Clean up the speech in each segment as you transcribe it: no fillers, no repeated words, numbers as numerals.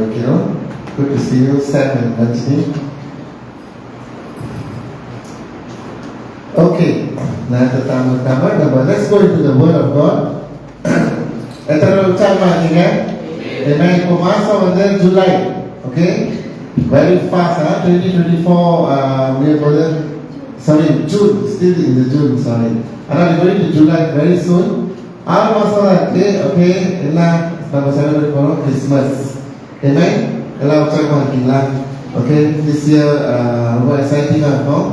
வைக்கிறோம். Good to see you, Sam and Rajni. Okay, nah pertama-tama let's go into the Word of God. எத்தனை உற்சாகமா இருக்கீங்க? ஏன்னா இப்போ மாசம் வந்து July, okay, very fast, 2024 sorry, June, still in the June, sorry. ஆனால் going to July very soon. 6 மாசம் தான் இருக்கு. ஓகே, என்ன நம்ம செலிப்ரேட் பண்ணுறோம்? கிறிஸ்மஸ். ஏன்னா எல்லாம் உற்சாகமாக இருக்கீங்களா? ஓகே, திஸ் இயர் ரொம்ப எக்ஸைட்டிங்காக இருக்கும்.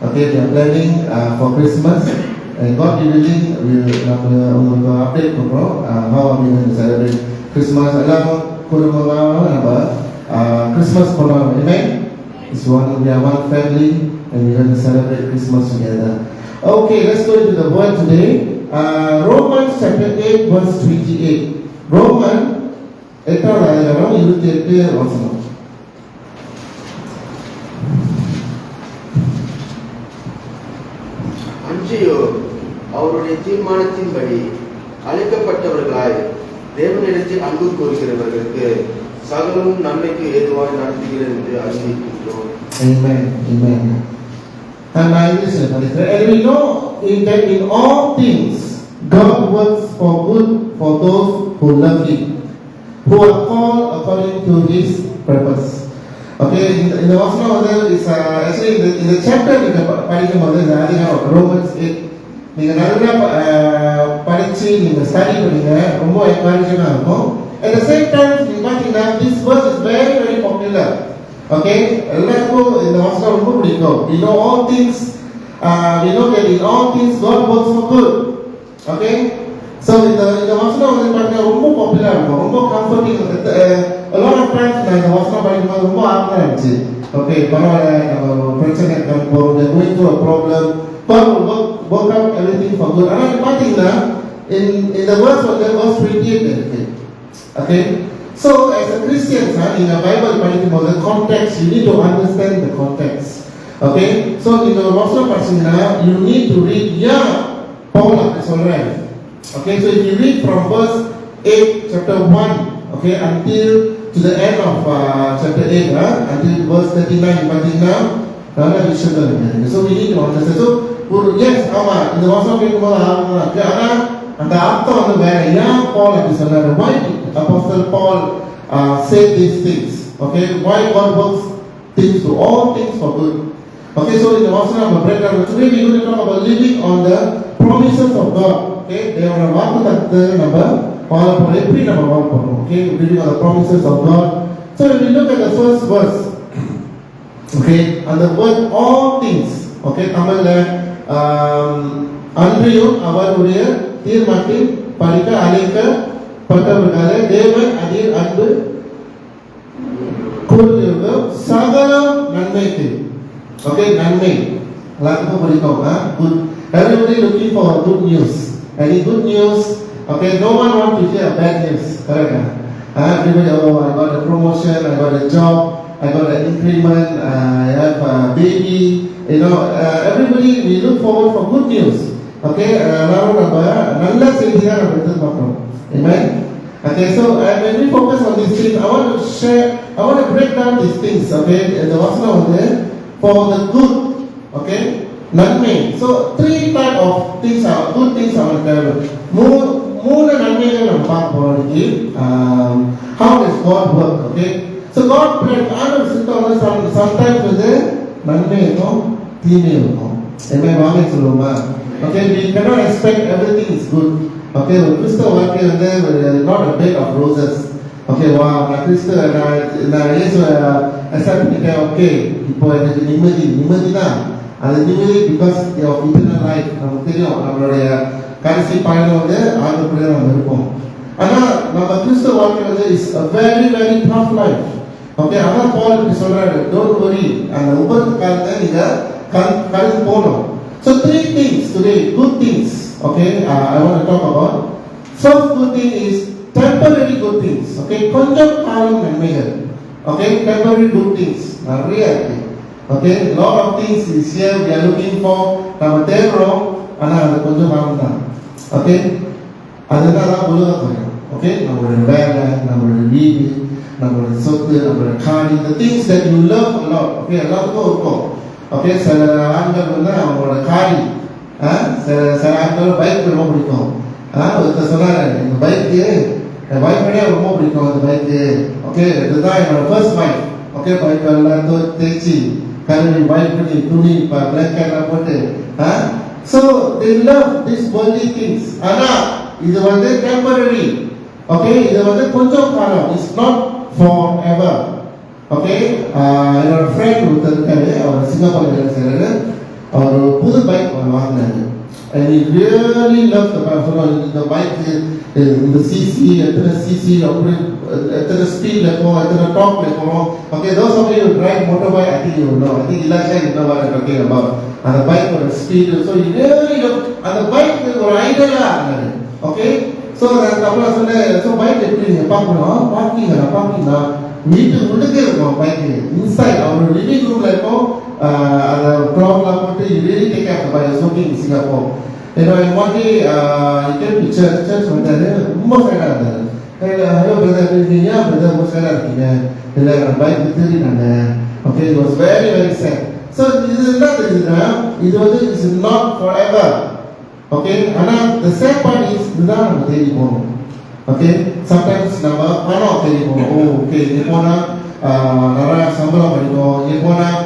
Okay, we are planning for Christmas. God willing, நம்ம உங்களுக்கு அப்டேட் பண்ணுறோம். How are we going to celebrate Christmas? எல்லாரும் குடும்பமாக நம்ம கிறிஸ்மஸ் பண்ணுவாங்க. Amen. It's we are one family and we're going to celebrate Christmas together. Okay, let's go into the word today. Romans chapter 8 verse 28. Roman 8வது அதிகாரம் 28 வசனம். அன்றியோ அவருடைய தீர்மானத்தின்படி அழைக்கப்பட்டவர்களாய் தேவனிடத்தில் அன்பு கூறுகிறவர்களுக்கு சகலமும் நன்மைக்கு ஏதுவாய் நடத்துகிறது என்று அறிவிக்கின்றோம். Amen. Amen. And we know that in all things God works for good for those who love Him, who are called according to His purpose. Okay, in the Vasana is actually in the chapter in the Romans 8. நீங்க நல்லா படிச்சு நீங்க study பண்ணீங்க, ரொம்ப என்கரேஜிங்கா இருக்கும். At the same time, நீங்க பாத்தீங்கன்னா this verse is very very popular. Okay, எல்லாருக்கும் இந்த வசனம் ரொம்ப பிடிக்கும். We know all things, we know that in all things God works for good. Okay, so இந்த வசனம் வந்து பாத்தீங்கன்னா ரொம்ப பாப்புலரா இருக்கும், ரொம்ப comforting. A lot of times நான் இந்த வசனம் படிக்கும்போது ரொம்ப ஆர்வமா இருந்துச்சு. ஓகே, பரவாயில்ல, நம்ம பிரச்சனை போறோம், going through a problem, God will work out everything for good. ஆனா பாத்தீங்கன்னா in the verse 28 இருக்கு. Okay, so as a Christian, in the Bible படிக்கும்போது context, you need to understand the context. Okay, so நீங்க ஒரு வசனம் படிச்சீங்கன்னா you need to read, Paul அப்படி சொல்றாரு. Okay, so if you read from verse 8 chapter 1, okay, until to the end of chapter 8, until verse 39 பாத்தீங்கன்னா நல்ல விஷயங்கள் இருக்கு. So we need to understand. So yes, ஆமா, இந்த வசனம் கேட்கும்போது ஆர்வமா இருக்கு. ஆனா அந்த அர்த்தம் வந்து வேற. ஏன் Paul அப்படி சொன்னாரு? Why did Apostle Paul say these things? Okay, why God works things to all things for good? Okay, so in the Vasana of breakdown today we are going to talk about living on the promises of God. Okay, தேவனோட வாக்குத்தத்தத்தை நம்ம வாழ போறோம். எப்படி நம்ம வாழ போறோம்? Okay, living on the promises of God. So when we look at the first verse, okay, and the word all things, okay, தமிழ்ல அன்றியும் அவருடைய தீர்மானத்தில் படிக்க அழைக்கப்பட்டவர்களே தேவன் அதில் அன்பு கூறுகிறவர் சகலம் நன்மைக்கு. ஓகே, நன்மை எல்லாருக்கும் பிடிக்கும். Good. Everybody looking for good news. Any good news? Okay, no one want to hear bad news. Correct? Everybody, oh, I got a promotion, I got a job, I got an increment, I have a baby. You know, everybody we look forward for good news. Okay, எல்லாரும் நம்ம நல்ல செய்தி தான் நம்ம எதிர்பார்க்கிறோம். Amen. Okay, so when we focus on these things, I want to break down these things. Okay, the vasana வந்து for the good. Okay, நன்மை. So three type of things are good things are there. மூணு நன்மைகள் நம்ம பார்க்க போறோம் இன்னைக்கு. How does God work? Okay, so God plan ஆண்டவர் சித்தம் வந்து sometimes வந்து நன்மை இருக்கும், தீமை இருக்கும். Amen. வாங்க சொல்லுமா? Okay, we cannot expect everything is good. Okay, ஒரு கிறிஸ்தவ வாழ்க்கை வந்து not a bed of roses. Okay, வா நான் கிறிஸ்தவ நான் இயேசுவை அக்செப்ட் பண்ணிட்டேன். ஓகே, இப்போ எனக்கு நிம்மதி தான். அது நிம்மதி பிகாஸ் ஆஃப் இட்டர்னல் லைஃப். நமக்கு தெரியும் நம்மளுடைய கடைசி பயணம் வந்து ஆண்டவருக்குள்ளே நம்ம இருப்போம். ஆனால் நம்ம கிறிஸ்தவ வாழ்க்கை வந்து is a very very tough life. Okay, ஆனால் பால் இப்படி சொல்றாரு, டோன்ட் வரி, அந்த உபத்து காலத்தை நீங்க கடந்து போகணும். So three things today, good things. Okay, I want to talk about. First good thing is temporary good things. Okay, கொஞ்சம் காலம் நன்மைகள். Okay, temporary good things. நிறைய இருக்கு. Okay, lot of things is here we are looking for. நம்ம தேடுறோம், ஆனா அது கொஞ்சம் காலம் தான். Okay, அதனால உலகம் கொஞ்சம். Okay, நம்மளுடைய வேலை, நம்மளுடைய வீடு, நம்மளோட சொத்து, நம்மளோட காணி, the things that you love a lot. Okay, எல்லாத்துக்கும் இருக்கும். ஓகே, சில ஆண்கள் வந்து அவங்களோட காணி, சில ஆண்கள் பைக் ரொம்ப பிடிக்கும். ஒருத்தர் சொன்னாரு, இந்த பைக்கு என் வைஃபையே ரொம்ப பிடிக்கும் அந்த பைக்கு. ஓகே, இதுதான் என்னோட ஃபர்ஸ்ட் பைக். ஓகே, பைக் எல்லாம் தேய்ச்சி கழுவி பைக் பண்ணி துணி பிளாங்கெட்லாம் போட்டு. So they love these worldly things. ஆனா இது வந்து டெம்பரரி. ஓகே, இது வந்து கொஞ்சம் காலம், it's not for ever. Okay, என்னோட ஃப்ரெண்ட் ஒருத்தர் இருக்காரு, அவர் சிங்கப்பூர்ல வேலை செய்யறாரு. அவர் புது பைக் வாங்கினாரு. And he really loves the bike. The bike இந்த சிசி, எத்தனை சிசி, அப்படி எத்தனை ஸ்பீட்ல போகும், எத்தனை டாப்ல போகும். Okay, those of you who drive motorbike, I think you know. I think Elisha you know what I'm talking about. அந்த பைக்கோட ஸ்பீடு. ஸோ அந்த பைக் ஒரு ஐடியா இருந்தாரு. ஓகே, ஸோ அப்புறம் சொன்னேன், ஸோ பைக் எப்படி நீங்கள் பார்க்கணும், பார்க்கிங்களா வீட்டுக்கு உள்ளுக்கே இருக்கும் பைக்கு. இன்சைட் அவரோட லிவிங் ரூம்ல இருக்கும். அதை ப்ராப்ளம் போட்டு really take care of the bike. Smoking in Singapore. One day he came to church வந்தாரு. ரொம்ப ஃபேடாக இருந்தாரு. ஹலோ பிரதர் இருக்கீங்க, பிரதர் ரொம்ப ஃபேடாக இருக்கீங்க, இல்லை பைக் திருடினாங்க. Okay, it was very very sad. So இது என்ன தெரியுதுன்னா, இது வந்து it's not for ever. Okay, ஆனால் the sad part is இதுதான் நம்ம தேடி போகணும். ஓகே, சம்டைம்ஸ் நம்ம பணம் தேடி போகணும். ஓகே, இங்கே போனால் நிறையா சம்பளம் கிடைக்கும், இங்கே போனால்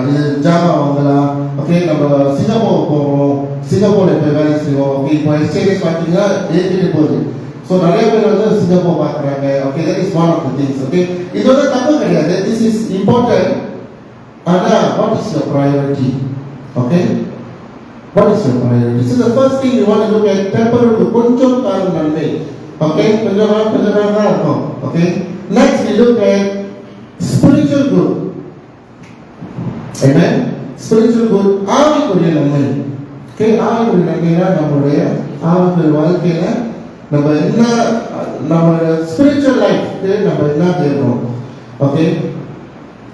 இது ஜாமான் வாங்கலாம். ஓகே, நம்ம சிங்கப்பூர் போகிறோம், சிங்கப்பூரில் போய் வேலை செய்வோம். ஓகே, இப்போ எக்ஸ்சேஞ்ச் பார்த்தீங்கன்னா ஏற்றிட்டு போகுது. ஸோ நிறைய பேர் வந்து சிங்கப்பூர் பார்க்குறாங்க. Okay, that is one of the things. Okay, இது வந்து தப்பு கிடையாது, திஸ் இஸ் இம்பார்ட்டன்ட். ஆனால் what is your priority? Okay, what is your priority? So the first thing you want to look at temporary, கொஞ்சம் காலம் நன்மை. Okay, கொஞ்சம் நாள் தான் இருக்கும். Okay, next we look at spiritual good. Amen. Spiritual good, ஆவிக்குரிய நன்மை. ஓகே, ஆவிக்குரிய நன்மைனா நம்மளுடைய ஆவிக்குரிய வாழ்க்கையில நம்ம என்ன, நம்மளோட ஸ்பிரிச்சுவல் லைஃப்க்கு நம்ம என்ன தேடுறோம். ஓகே,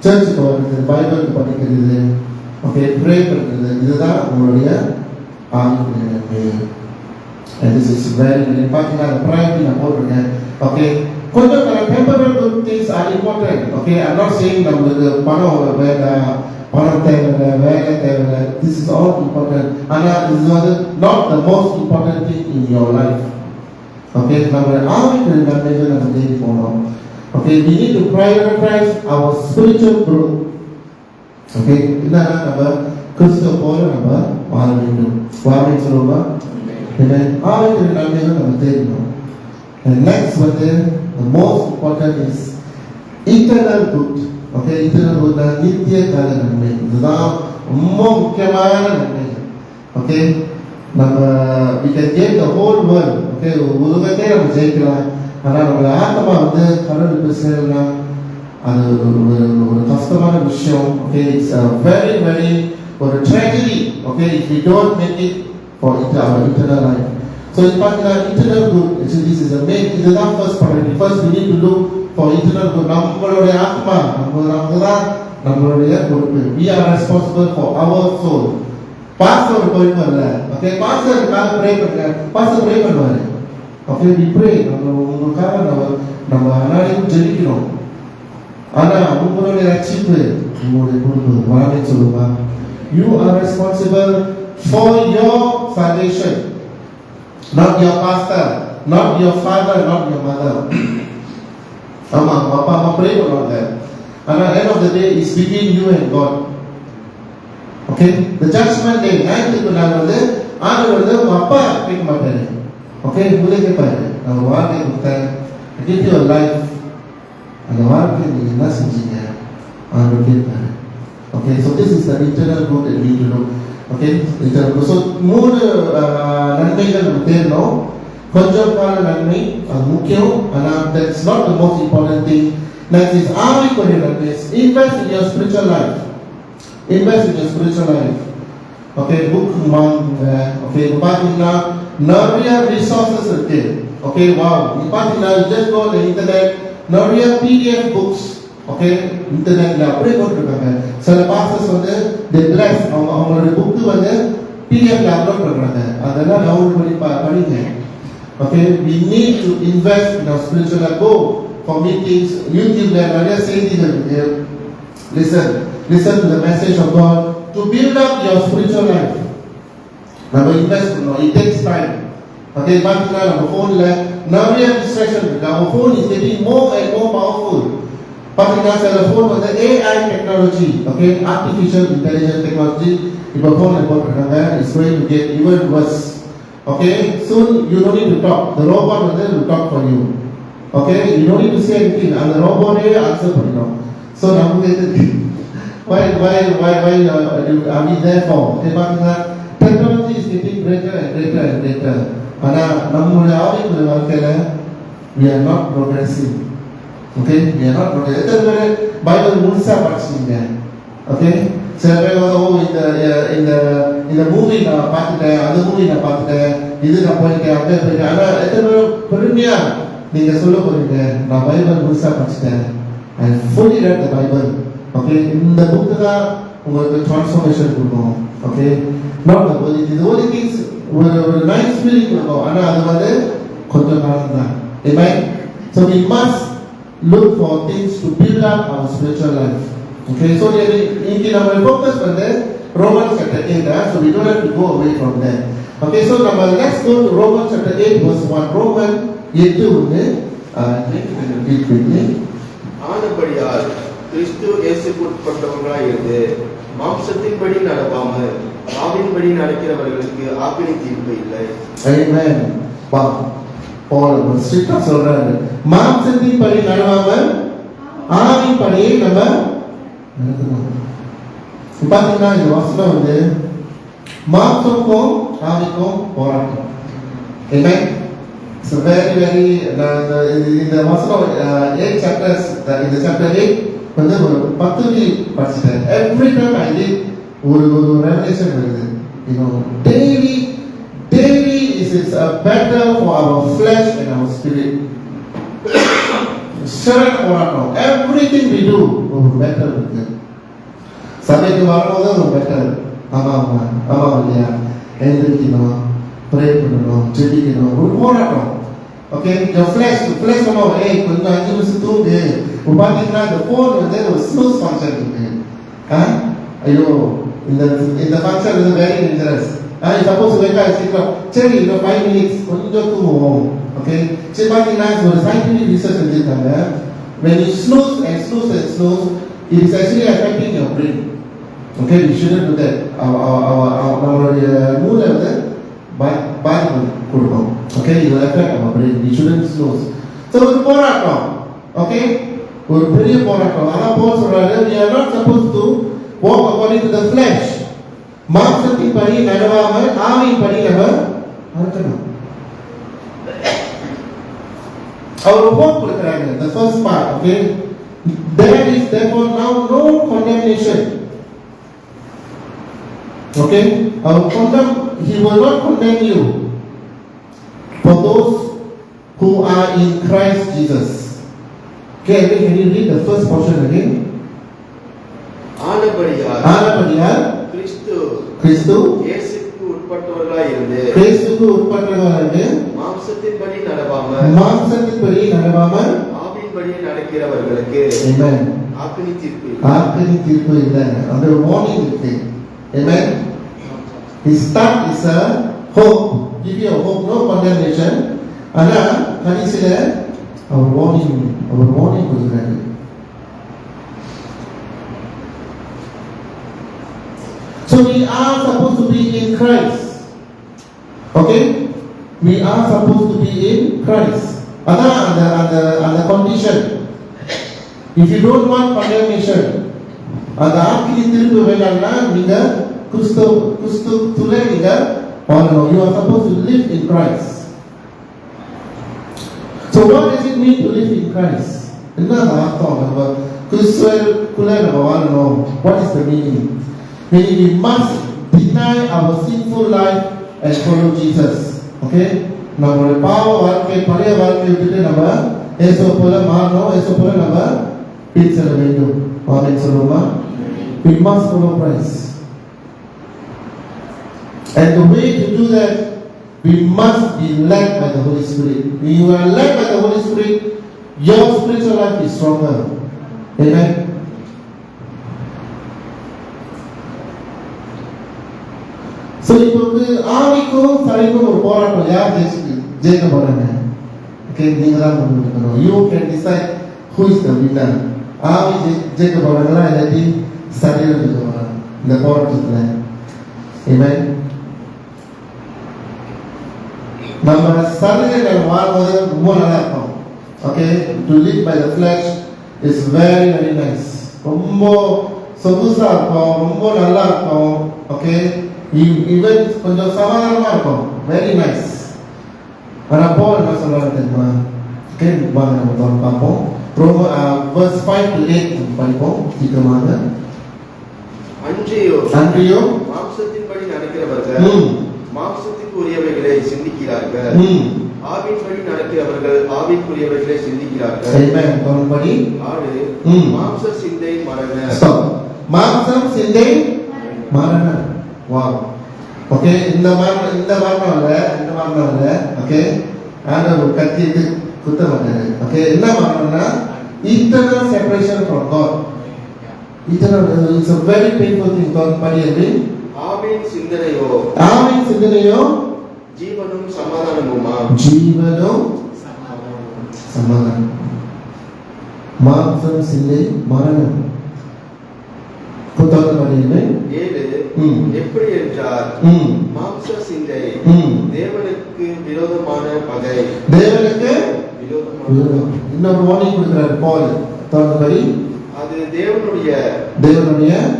சர்ச்சுக்கு வருது, பைபிளுக்கு படிக்கிறது, ஓகே, ப்ரே பண்ணுறது, இதுதான் உங்களுடைய ஆவிக்குரிய நன்மை. And this is very very பார்த்தீங்கன்னா அந்த ப்ரையாரிட்டி நான் போட்டிருக்கேன். ஓகே, கொஞ்சம் temporary good things are important. Okay, I am not saying நம்மளுக்கு பணம் வேண்டாம், பணம் தேவையில்லை, வேலை தேவையில்லை. This is all important. ஆனால் இது வந்து not the most important thing in your life. Okay, நம்ம ஆவிக்குரிய நன்மைகள் நம்ம தேடி போகணும். Okay, we need to prioritize our spiritual growth. Okay, என்னன்னா நம்ம கிறிஸ்துவ போல நம்ம வாழ வேண்டும். வாழ சொல்லுவா, ஆவிக்குரிய நன்மைகள் நம்ம தேடணும். And next வந்து the most important is eternal good. Okay, eternal good நித்திய கால நன்மை. இதுதான் ரொம்ப முக்கியமான நன்மை. ஓகே, நம்ம we can gain the whole world. Okay, உலகத்தை நம்ம ஜெயிக்கலாம். ஆனால் நம்மளோட ஆத்மா வந்து கடவுளுக்கு சேரலாம், அது ஒரு கஷ்டமான விஷயம். ஓகே, இட்ஸ் very very ஒரு tragedy. Okay, if we don't make it for our eternal life. So in particular, eternal good, actually this is the main, இதுதான் first priority. First we need to look for eternal good. நம்மளுடைய ஆத்மா, நம்மதான் நம்மளுடைய பொறுப்பு. We are responsible for our soul. Pastor பொறுப்பு அல்ல. Okay, பாஸ்டருக்காக pray பண்ணுங்க, pastor pray பண்ணுவாரு. ஓகே, we pray, உங்களுக்காக நம்ம அனாதையும் ஜெபிக்கிறோம். ஆனா உங்களுடைய ரட்சிப்பு உங்களுடைய பொறுப்பு. வாழை சொல்லுவா, you are responsible for your salvation. Not your pastor, not your father, not your mother. ஆமா, அப்பா அம்மா ப்ரே பண்ணுவாங்க. ஆனா end of the day is between you and God. Okay, the judgment day, நியாயத்துக்கு நாள் வந்து ஆண்டவர் வந்து உங்க அப்பா கேட்க மாட்டாரு. ஓகே, உங்களே கேட்பாரு, நான் வாழ்க்கை கொடுத்தேன், give you a life, அந்த வாழ்க்கை நீங்க என்ன செஞ்சீங்க ஆண்டவர் கேட்பாரு. Okay, so this is the eternal good that we need to know. Okay, so 3 நன்மைகள் நம்ம தேடணும். கொஞ்சம் கால நன்மை அது முக்கியம், ஆனால் that's not the most important thing. Next is ஆவிக்குரிய நன்மை. Invest in your spiritual life. Invest in your spiritual life. Okay, book வாங்குங்க. ஓகே, இப்போ பார்த்தீங்கன்னா நிறைய ரிசோர்சஸ் இருக்கு. ஓகே, வாவ், நீ பார்த்தீங்கன்னா ஜஸ்ட் கோ தி இன்டர்நெட், நிறைய PDF புக்ஸ். ஓகே, இன்டர்நெட்ல அப்படியே போட்டுருக்காங்க. சில பாஸ்டர்ஸ் வந்து அவங்களுடைய புக்கு வந்து PDF-ல அப்லோட் பண்றாங்க. அதெல்லாம் டவுன்லோட் பண்ணி படிங்க. Okay, we need to invest in our spiritual life. Go for meetings, YouTubeல நிறைய செய்திகள் இருக்கு. Listen to the message of God to build up your spiritual life. நம்ம இன்வெஸ்ட் பண்ணணும். It takes time. Okay, பாத்தீங்கன்னா நம்ம போன்ல நிறைய distraction இருக்கு. Our phone is getting more and more powerful. பாத்தீங்கன்னா சில போன் வந்து AI technology, okay, artificial intelligence technology இப்போ போன்ல போட்டுருக்காங்க. It's going to get even worse. Okay, soon you don't need to talk. The robot will talk for you. Okay, you don't need to say anything. And the robot answer பண்ணிடும். So நமக்கு why are we there for? Okay, பாத்தீங்கன்னா technology is getting greater and greater and greater. ஆனா நம்மளுடைய ஆவிக்குரிய வாழ்க்கையில we are not progressing. Okay, we are not progressing. எத்தனை பேர் Bible முழுசா படிச்சீங்க? Okay, சில பேர் இந்த மூவி நான் பார்த்துட்டேன், அந்த மூவி நான் பார்த்துட்டேன், இது நான் போயிட்டேன், அப்படியே போயிட்டேன். ஆனா எத்தனை பேர் பெருமையா நீங்க சொல்ல போறீங்க, நான் பைபிள் முழுசா படிச்சிட்டேன், I fully read the Bible. Okay, இந்த புக்கு தான் உங்களுக்கு டிரான்ஸ்ஃபர்மேஷன் கொடுக்கும். Okay, not the holy things. The holy things ஒரு நைஸ் ஃபீலிங் கொடுக்கும், ஆனா அது கொஞ்சம் காலம் தான். Amen. So we must look for things to build up our spiritual life. Okay, so இன்னைக்கு நம்ம focus வந்து Romans chapter 8, so we don't have to go away from there. Okay, so let's go to Romans chapter 8 verse 1. Romans 8:1. read quickly. ஆனபடியால் கிறிஸ்து இயேசுவுக்கு உட்பட்டவர்களாய் இருந்து மாம்சத்தின்படி நடவாமல் ஆவியின்படி நடக்கிறவர்களுக்கு ஆக்கினை தீர்ப்பு இல்லை. Amen. Paul ஸ்ட்ரிக்ட்டா சொல்றாரு, மாம்சத்தின்படி நடவாமல் ஆவியின்படி நம்ம நடக்கணும். பாத்தீங்கன்னா இந்த வசனம் மாம்சமுக்கும் ஆவிக்கும் போராட்டம். Amen. So very இந்த வசனம் 8 chapters, இந்த chapter 8 ஒரு 10 படிச்சிட்டேன். Every time I read ஒரு revelation வருது. You know, daily is a battle for our flesh and our spirit. Strength போராட்டம். Everything we do ஒரு battle இருக்கு. சபைக்கு வரும்போது ஒரு battle. ஆமா இல்லையா? எழுந்திருக்கணும், ப்ரே பண்ணணும், ஜெபிக்கணும், ஒரு போராட்டம். Okay, your flesh கொஞ்சம் 5 நிமிஷம் தூங்கு. பாத்தீங்கன்னா இந்த போன் ஒரு ஸ்னூஸ் ஃபங்க்ஷன் இருக்கு. ஐயோ இந்த function is very dangerous. Suppose வேக்கா சீக்கிரம் சரி 5 minutes கொஞ்சம் தூங்குவோம். ஓகே, சரி பாத்தீங்கன்னா ஒரு சயின்டிஃபிக் ரிசர்ச் செஞ்சிருக்காங்க. when you snooze and snooze and snooze, it is actually affecting your brain. Okay, we shouldn't do that. நம்மளுடைய மூளை பாதிப்பு கொடுக்கும். Okay, it will affect our brain. We shouldn't snooze. So ஒரு போராட்டம். Okay, ஒரு பெரிய போராட்டம். ஆனா போல் சொல்றாரு, we are not supposed to walk according to the flesh. மாம்சத்தின் படி நடவாமல் ஆவியின் படி நம்ம நடக்கணும். அவர் hope கொடுக்கிறாங்க. The first part, okay, there is therefore now no condemnation. Okay, he will not condemn you for those who are in Christ Jesus. Okay, can you read the first portion again? ஆனபடியால் கிறிஸ்து இயேசுவுக்கு உட்பட்டவர்களாய் இருந்து மாம்சத்தின்படி நடவாமல் ஆவியின்படி நடக்கிறவர்களுக்கு ஆக்கினை தீர்ப்பு இல்லை. அந்த வார்னிங் இருக்கு. Amen. His start is a hope, give you a hope, no condemnation. ஆனா கடைசில அவர் வார்னிங் கொடுக்கிறாரு. So we are supposed to be in Christ. Okay, we are supposed to be in Christ. அதான் அந்த condition. If you don't want condemnation, அந்த ஆக்கினை தீர்ப்பு வேண்டாம்னா நீங்க கிறிஸ்துவுக்குள்ளே நீங்க வாழணும். You are supposed to live in Christ. So what does it mean to live in Christ? என்ன அர்த்தம்? நம்ம கிறிஸ்துவுக்குள்ளே நம்ம வாழணும். What is the meaning? Meaning we must deny our sinful life and follow Jesus. Okay? நம்மளுடைய பாவ வாழ்க்கை, பழைய வாழ்க்கையை விட்டுட்டு நம்ம இயேசுவை போல மாறணும். இயேசுவை போல நம்ம பின்செல்ல வேண்டும். ஆமென் சொல்லுமா? We must follow Christ. And the way to do that, we must be led by the Holy Spirit. When you are led by the Holy Spirit, your spiritual life is stronger. Amen. So இப்போது ஆவிக்கும் சபைக்கும் ஒரு போராட்டம் யார் ஜெயிக்க போறாங்க? Okay, நீங்க தான் முடிவெடுக்கணும். You can decide who is the winner. ஆவி ஜெயிக்க போறாங்களா இல்லாட்டி சபையில ஜெயிக்க போறாங்க இந்த போராட்டத்துல? Amen. நம்ம சபையில வாழ்வது ரொம்ப நல்லா இருக்கும். Okay, to live by the flesh is very very nice. ரொம்ப சொகுசா இருக்கும், ரொம்ப நல்லா இருக்கும். Okay, even கொஞ்சம் சமாதானமா இருக்கும். Very nice. ஆனா போல் என்ன சொல்றாரு தெரியுமா? Okay, வாங்க நம்ம தொடர்ந்து பார்ப்போம். verse 5 to 8 படிப்போம் சீக்கிரமாக. அன்றியோ மாம்சத்தின்படி நடக்கிறவர்கள் மாம்சத்துக்கு உரியவைகளை சிந்திக்கிறார்கள், ஆவியின்படி நடக்கிறவர்கள் ஆவிக்குரியவைகளை சிந்திக்கிறார்கள். Amen. தொடர்படி 6 மாம்ச சிந்தை மரண. மாம்சம் சிந்தை மரண. வாவ். ஓகே, இந்த மரணம் இல்ல. ஓகே, ஆண்டவர் கத்திட்டு குத்த மாட்டாரு. ஓகே, என்ன மரணம்னா eternal separation from God. Eternal is a very painful thing. தொடர்படி அது ஆவியின் சிந்தனையோ ஜீவனும் சமாதானமுமா. ஜீவனும் சமாதானம். மாம்சம் சிந்தை மரணம். எப்படி என்றால் மாம்ச சிந்தை தேவனுக்கு விரோதமான பகை. தேவனுக்கு விரோதமான. இன்னொரு வார்னிங் கொடுக்கிறார் பால். தொடர்படி அது தேவனுடைய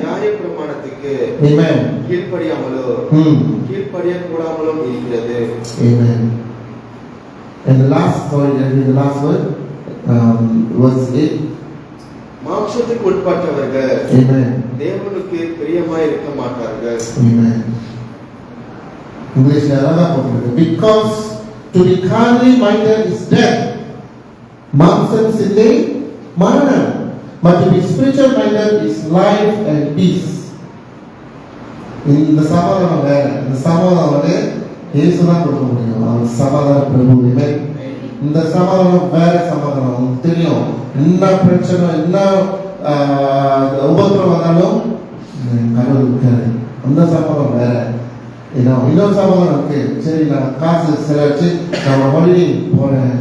நியாயப்பிரமாணத்துக்கு கீழ்ப்படியக்கூடாமலும் இருக்கிறது. Amen. And the last word, verse 8. மாம்சத்துக்கு உட்பட்டவர்கள் தேவனுக்கு பிரியமாய் இருக்க மாட்டார்கள். Amen. இங்கிலீஷ்ல அழகா போட்டிருக்கு. Because to be carnally minded is death. மாம்சம் சிந்தை மரணம். But to be spiritual minded is life and peace. இந்த சமாதானம் வேற. இந்த சமாதானம் வந்து இயேசு தான் கொடுக்க முடியும். அவர் சமாதான பிரபு. இந்த சமாதானம் வேற சமாதானம். உங்களுக்கு தெரியும், என்ன பிரச்சனை என்ன உபத்திரம் வந்தாலும் கடவுள் இருக்காரு. அந்த சமாதானம் வேற. இன்னொரு சமாதானம் இருக்கு. சரி, நான் காசு செலவழிச்சு நான் ஹாலிடே போறேன்.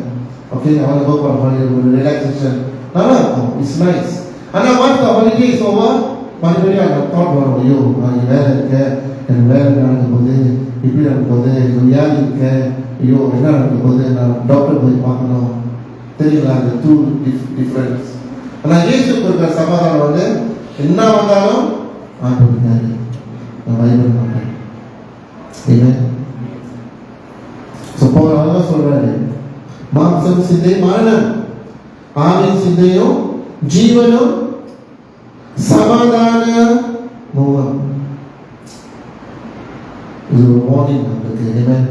ஓகே, அவன் கோ ஃபார் ஹாலிடே, ஒரு ரிலாக்ஸேஷன் நல்லா இருக்கும். It's nice. ஆனா once the holiday is over, மறுபடியும் அந்த தாட் வரும், ஐயோ நான் வேலை இருக்க, எனக்கு வேலை நடக்கும் போது இப்படி நடக்கும் போது வியாதி இருக்க, ஐயோ என்ன நடக்கும் போது நான் டாக்டர் போய் பார்க்கணும். தெரியல, அந்த டூ டிஃபரன்ஸ். ஆனால் இயேசுக்கு இருக்கிற சமாதானம் வந்து என்ன வந்தாலும் ஆண்டவருக்காரு, நான் பயப்பட மாட்டேன். ஸோ பவுல் அதான் சொல்றாரு, மாம்சம் சிந்தை மரணம், ஆவின் சிந்தையும் ஜீவனும் சமாதான மூலம். இது ஒரு வார்னிங் நமக்கு. Amen.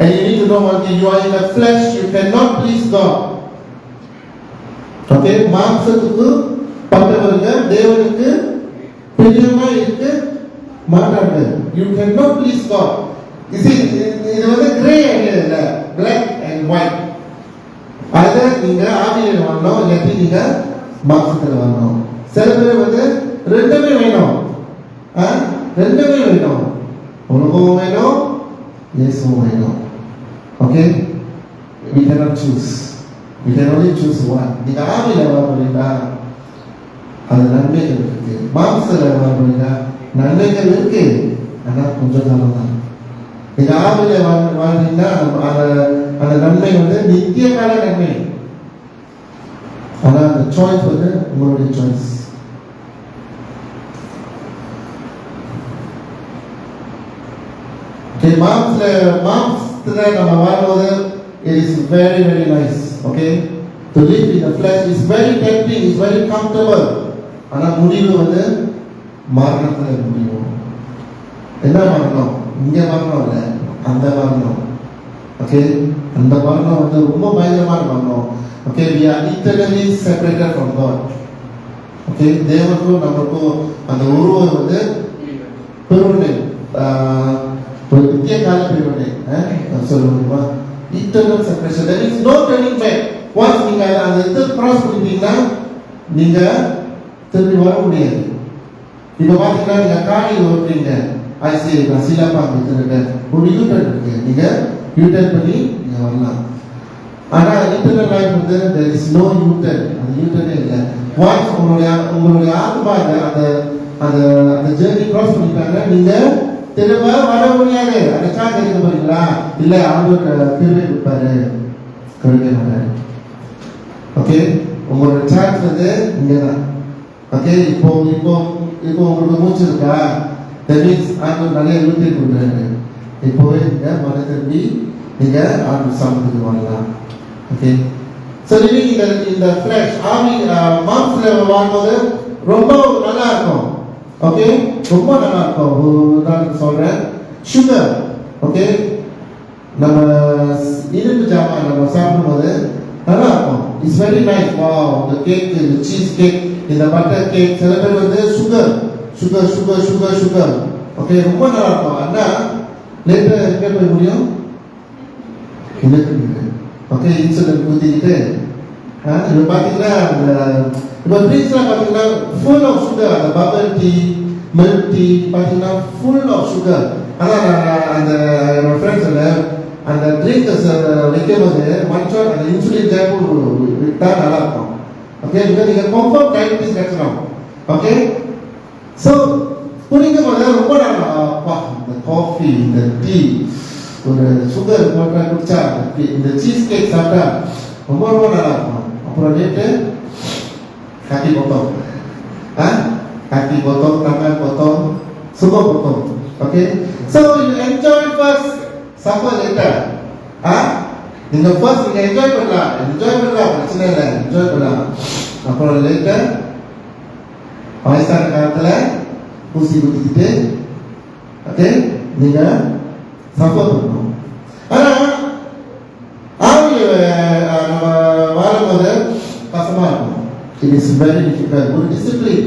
And you need to know one thing, you are in the flesh, you cannot please God. Okay, மாம்சத்துக்கு பட்டவர்கள் தேவனுக்கு பிரியமா இருக்க மாட்டார்கள். You cannot please God. You see, இது வந்து கிரே ஏரியா இல்ல, black and white. அத நீங்க ஆவியில வரணும், இல்லாட்டி நீங்க மாம்சத்துல வரணும். சில பேர் வந்து ரெண்டுமே வேணும். ரெண்டுமே வேணும். உலகம் வேணும், இயேசுவும் வேணும். Okay, we cannot choose. We can only choose one. நீங்க ஆவியில வரணும்னா அது நன்மைகள் இருக்கு, மாம்சத்துல வரணும்னா நன்மைகள் இருக்கு, ஆனா கொஞ்சம் காலம் தான். நீங்க ஆவியில வாழ்ந்தீங்கன்னா அந்த நன்மை வந்து நித்திய கால நன்மை. ஆனா அந்த சாய்ஸ் வந்து உங்களுடைய சாய்ஸ். மாம்சத்துல நம்ம வாழும்போது it is very very nice. Okay, to live in the flesh is very tempting, is very comfortable. ஆனா முடிவு வந்து மரணத்துல முடிவு. என்ன மரணம்? இங்க மரணம் இல்ல, அந்த மரணம். ஓகே, அந்த மரணம் வந்து ரொம்ப பயங்கரமான மரணம். Okay, we are eternally separated from God. Okay, தேவனுக்கும் நமக்கும் அந்த உறவு வந்து பெருமை, ஒரு நித்திய கால பெருமை. சொல்ல முடியுமா? eternal separation. There is no turning back. Once நீங்க அந்த இடத்தை cross பண்ணிட்டீங்கன்னா நீங்க திரும்பி வர முடியாது. இப்ப பாத்தீங்கன்னா நீங்க காடி ஓட்டுறீங்க, ஐசி நான் சீலாப்பா இருக்கேன், ஒரு யூட்டர்ன் இருக்கு, நீங்க யூட்டர்ன் பண்ணி நீங்க வரலாம். ஆனா இன்டர்னல் லைஃப் வந்து there is no யூட்டர்ன், அந்த யூட்டர்னே இல்லை. ஒன்ஸ் உங்களுடைய ஆத்மா அந்த அந்த அந்த ஜேர்னி கிராஸ் பண்ணிட்டாங்க, நீங்க திரும்ப வர முடியாது. அந்த சான்ஸ் எடுக்க போறீங்களா? இல்ல ஆண்டவர் திரும்பி கொடுப்பாரு, கொடுக்க மாட்டாரு. ஓகே, உங்களோட சான்ஸ் வந்து இங்கதான். ஓகே, இப்போ இப்போ இப்போ உங்களுக்கு மூச்சு இருக்கா? தட் மீன்ஸ் ஆண்டவர் நிறைய யூட்டர்ன் கொடுக்குறாரு. இப்போவே நீங்க மன திரும்பி நீங்க ஆண்டவர் சமத்துக்கு வரலாம். ஓகே, ஸோ லிவிங் இந்த ஃப்ளஷ் ஆவி மாம்ஸ்ல வாழ்ம்போது ரொம்ப நல்லா இருக்கும். ஓகே, ரொம்ப நல்லா இருக்கும். நான் சொல்றேன், சுகர். ஓகே, நம்ம இனிப்பு ஜாமான் நம்ம சாப்பிடும்போது நல்லா இருக்கும். It's very nice. வாவ், இந்த கேக், இந்த சீஸ் கேக், இந்த பட்டர் கேக், சில பேர் வந்து sugar sugar sugar sugar sugar. Okay, ரொம்ப நல்லா இருக்கும். ஆனா லேட்டர் எங்கே போய் முடியும்? இருக்கு. ஓகே, இன்சுலின் ஊற்றிக்கிட்டு இப்போ பார்த்தீங்கன்னா இப்போ ட்ரிங்க்ஸ்லாம் பார்த்தீங்கன்னா ஃபுல் ஆஃப் சுகர். அந்த பபல் டீ, மில்க் டீ பார்த்தீங்கன்னா ஃபுல் ஆஃப் சுகர். ஆனால் நான் அந்த என்னோட ஃப்ரெண்ட்ஸ் அந்த ட்ரிங்க்ஸ் வைக்கும்போது மனுஷன் அந்த இன்சுலின் ஜாப்பு விட்டால் நல்லா இருக்கும். ஓகே, நீங்கள் கம்ஃபர்ட் டயபிட்டிஸ் கிடைச்சிடும். ஓகே, ஸோ குடிக்கும் போது ரொம்ப நல்லா, அப்பா இந்த காஃபி, இந்த டீ, ஒரு சுகர் போட்டா குடிச்சா, இந்த சீஸ் கேக் சாப்பிட்டா ரொம்ப ரொம்ப நல்லா இருக்கும். அப்புறம் நேற்று kaki potong, kaki potong, tangan potong, semua potong. Okay, so you enjoy first, suffer later. நீங்க first நீங்க enjoy பண்ணலாம், பிரச்சனை இல்லை, enjoy பண்ணலாம். அப்புறம் later வயசான காலத்துல ஊசி குத்திக்கிட்டு, ஓகே, நீங்க சஃபர் பண்ணணும். ஆனா நம்ம வாழும்போது கஷ்டமா இருக்கும். It is very difficult. ஒரு டிசிப்ளின்,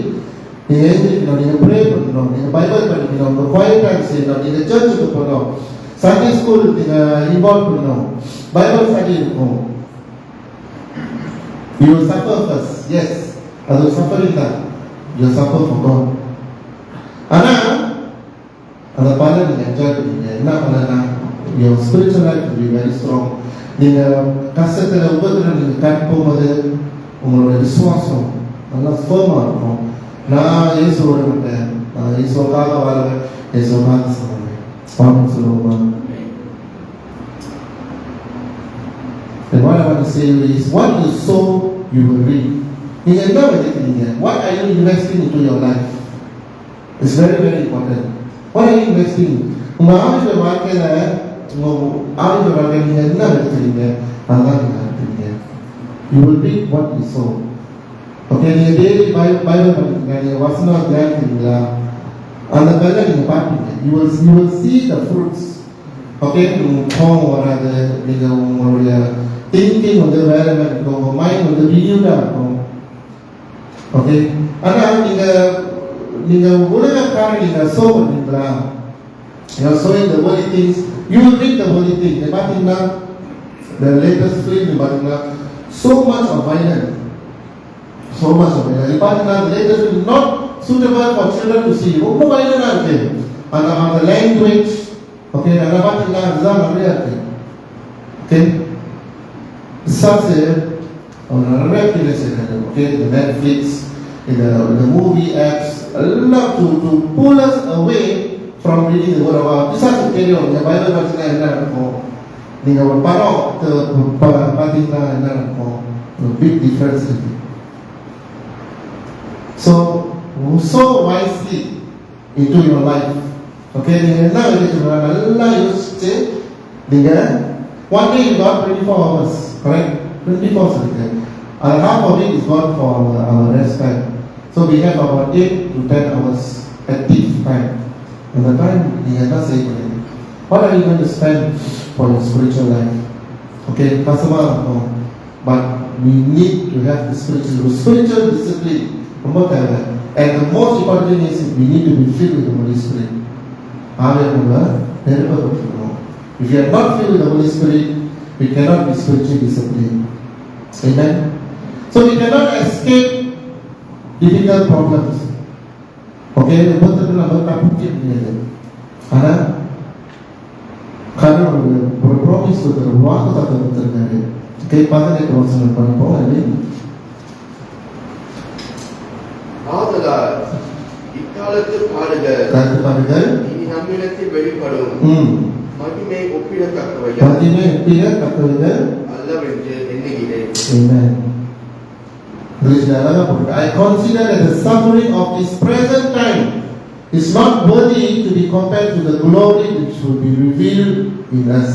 நீங்க எழுந்திருக்கணும், நீங்க ப்ரே பண்ணணும், நீங்க பைபிள் படிக்கணும், உங்க குவைட் டைம் செய்யணும், நீங்க சர்ச்சுக்கு போகணும், சண்டே ஸ்கூல் நீங்க இன்வால்வ் பண்ணணும், பைபிள் ஸ்டடி இருக்கும். You will suffer first. Yes, அது ஒரு சஃபரிங் தான். You will suffer for God. ஆனா அந்த பலன் நீங்க என்ஜாய் பண்ணுவீங்க. என்ன பண்ணனா, your spiritual life will be very strong. நீங்க கஷ்டத்துல உபத்திரம் நீங்க கடந்து போகும்போது உங்களோட விசுவாசம் நல்லா ஃபர்மா இருக்கும். நான் இயேசுவோட மாட்டேன், நான் இயேசுக்காக வாழ்வேன், இயேசுக்காக சொல்லுவேன் சொல்லுவோமா? And what I want to say is, what you sow, you will reap. நீங்க என்ன விதைக்கிறீங்க? What are you investing into your life? It's very very important. What are you investing? உங்க ஆவிக்குரிய வாழ்க்கையில நீங்க என்ன விதைக்கிறீங்க? அதான் நீங்க அறுப்பீங்க. You will reap what you sow. Okay, நீங்க டெய்லி பைபிள் படிக்கிறீங்க, நீங்க வசனம் தியானிக்கிறீங்களா? அந்த வேலை நீங்க பார்ப்பீங்க. You will see the fruits. Okay, கோபம் வராது, நீங்க உங்களுடைய திங்கிங் வந்து வேற மாதிரி இருக்கும், உங்க மைண்ட் வந்து ரினியூடா இருக்கும். ஓகே, ஆனா நீங்க உலகக்கார நீங்க சோ பண்ணீங்களா? You are sowing the holy things, you will reap the holy things. பார்த்தீங்கன்னா the latest film பார்த்தீங்கன்னா so much of violence. பார்த்தீங்கன்னா the latest film not suitable for children to see. ரொம்ப violent இருக்கு. அந்த language, okay, அத பார்த்தீங்கன்னா அதுதான் நிறைய இருக்கு. Okay, such நிறைய ஃபீல்ஸ் இருக்கு. Okay, the Netflix, the movie apps, allow to pull us away from reading the word of God. பிசாசு தெரியும் இந்த பைபிள் படிச்சா என்ன நடக்கும், நீங்க ஒரு படம் பார்த்தீங்கன்னா என்ன நடக்கும், ஒரு பிக் டிஃபரன்ஸ் இருக்கு. So wisely into your life. Okay, நீங்க என்ன விதைக்கிறீங்க நல்லா யோசிச்சு நீங்க one day you got 24 hours, correct? 24 hours இருக்கு. And half of it is gone for our rest time. So we have about 8 to 10 hours active time. And the time நீங்க என்ன செய்யணும்? What are you going to spend for your spiritual life? Okay, கஷ்டமா இருக்கும். But we need to have the spiritual discipline. ரொம்ப தேவை. And the most important thing is we need to be filled with the Holy Spirit. ஆவியானவர் நிரப்பப்பட்டிருக்கணும். If you are not filled with the Holy Spirit, we cannot be spiritually disciplined. Amen. So we cannot escape difficult problems. Okay, விபத்துக்கு நம்ம தப்பிக்க முடியாது. ஆனா கடவுள் ஒரு promise கொடுத்தாரு, வாக்குத்தத்தம் கொடுத்திருக்காரு. ஓகே, 18 வசனம் படிப்போம். ஆதலால் இக்காலத்து பாடுகள் இனி நம்மிடத்தில் வெளிப்படும் மகிமை ஒப்பிடத்தக்கவைகள் அல்லவென்று எண்ணுகிறேன். I consider that the suffering of this present time is not worthy to be compared to the glory which will be revealed in us.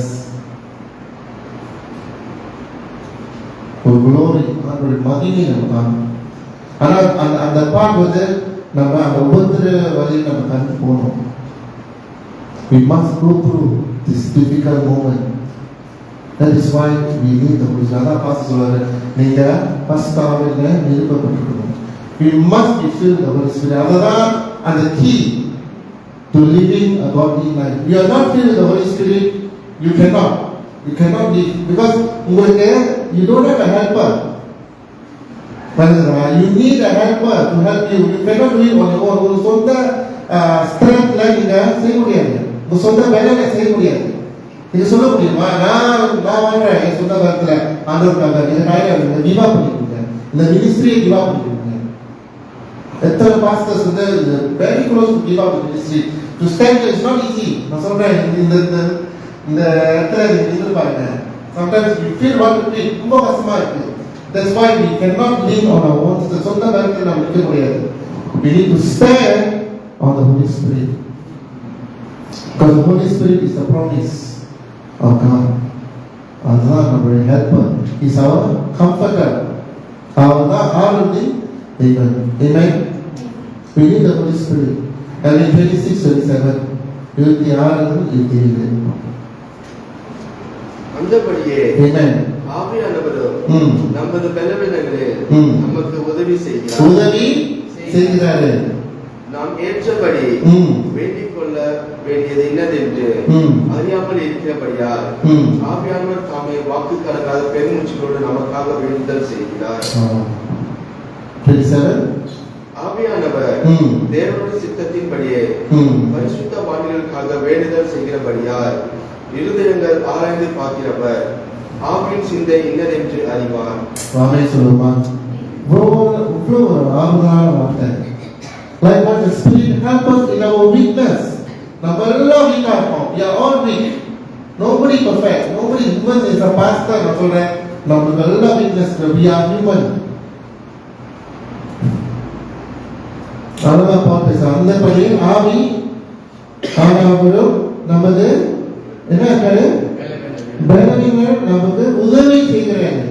ஒரு glory, ஒரு மகிமை நமக்கு. ஆனால் அந்த பார்ட் வந்து நம்ம அந்த ஒவ்வொரு வழியில் நம்ம கடந்து போகணும். We must go through this difficult moment. That is why we need the Holy Spirit. அதான் பாஸ்டர் சொல்றாரு, நீங்க பஸ்தாவில நிரப்பப்பட்டிருக்கணும். We must be filled with the Holy Spirit. அதுதான் அந்த key to living a godly life. You are not filled with the Holy Spirit, you cannot live, because உங்களுக்கு you don't have a helper. You need a helper to help you. You cannot do it on your own. ஒரு சொந்த ஸ்ட்ரென்த்ல நீங்க செய்ய முடியாது. ஒரு சொந்த பலன்ல செய்ய முடியாது. இது சொல்ல முடியுமா? நான் வாழ்றேன் என் சொந்த பலத்துல ஆண்டவருக்காக. நீங்க கையில கிவ் அப் பண்ணிருக்கீங்க, இந்த மினிஸ்ட்ரியை கிவ் அப் பண்ணிருக்கீங்க. எத்தனை பாஸ்டர்ஸ் வந்து very close to give up ministry. To stand is not easy. நான் சொல்றேன், இந்த இடத்துல நீங்க பாருங்க, sometimes you feel what to do. ரொம்ப கஷ்டமா இருக்கு. That's why we cannot live on our own. சொந்த பலத்துல நம்ம நிற்க முடியாது. We need to stand on the Holy Spirit, because the Holy Spirit is the promise of God. Allah is our helper, is our comforter, our hardening. Amen. We need the Holy Spirit. And in 26:27, அந்தபடியே Amen. ஆவியானவரும் நமது பலவீனங்களில் நமக்கு உதவி செய்கிறார். நாம் ஏற்றபடி வேண்டிக் கொள்ள வேண்டியது என்னதென்று அறியாமல் இருக்கிறபடியால் ஆவியானவர் தாமே வாக்கு கலங்காத பெருமூச்சோடு நமக்காக வேண்டுதல் செய்கிறார். ஆவியானவர் தேவனுடைய சித்தத்தின்படியே பரிசுத்த வான்களுக்காக வேண்டுதல் செய்கிறபடியால் இருதயங்கள் ஆராய்ந்து பார்க்கிறவர் ஆவியின் சிந்தை என்னதென்று அறிவார். ஆமென் சொல்லுமா. இவ்வளவு ஆர்வமான வார்த்தை. Like what the Spirit help us in our weakness. நம்ம எல்லாம் வீக்கா இருக்கோம். We are all weak. Nobody perfect. Nobody even is a pastor. நான் சொல்றேன், நம்ம எல்லாம் weakness. We are human. அதான் பால் பேச. அந்த படி ஆவி ஆனாலும் நமது என்ன இருக்காரு, பலவீனங்கள் நமக்கு உதவி செய்கிறாங்க.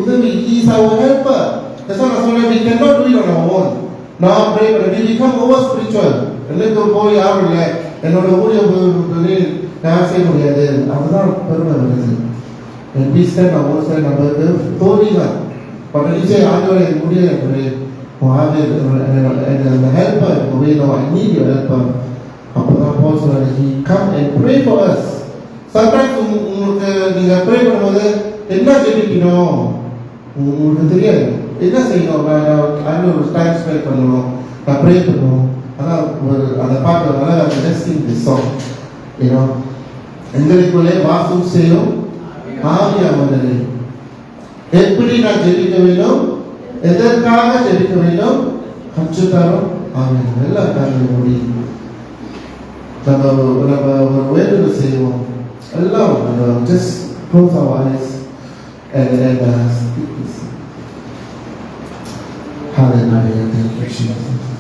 உதவி, he is our helper. That's why நான் சொல்றேன், we cannot do it on our own. நான் pray பண்ண, we become over spiritual. எனக்கு போய் யாரும் இல்லை, என்னோட ஊழியம் நான் செய்ய முடியாது, அதுதான் பெருமை வருது. we stand on one side, நம்மளுக்கு தோல்விதான். பட் நிச்சயம் ஆண்டவரே இது முடியல, அந்த ஹெல்ப்பர் வேணும், I need your helper. அப்பதான் போல் சொல்றாரு, he come and pray for us. Sometimes உங்களுக்கு நீங்க ப்ரே பண்ணும்போது என்ன ஜெபிக்கணும் உங்களுக்கு தெரியாது, என்ன செய்யணும். நான் ஒரு டைம் ஸ்பெண்ட் பண்ணணும், நான் ப்ரே பண்ணணும். ஆனால் அந்த பாட்டு நல்லா ஜஸ்டிங் திஸ் சாங், ஏன்னா எங்களுக்குள்ளே வாசம் செய்யும் ஆவியானவரே. எப்படி நான் ஜெபிக்க வேண்டும், எதற்காக ஜெபிக்க வேண்டும், கற்றுத்தரும் ஆவியானவர். எல்லா காரியங்களும் முடியும். நம்ம ஒரு வேண்டுதல் செய்வோம். Allah, just close our eyes and speak this. Hallelujah. Thank you, Jesus.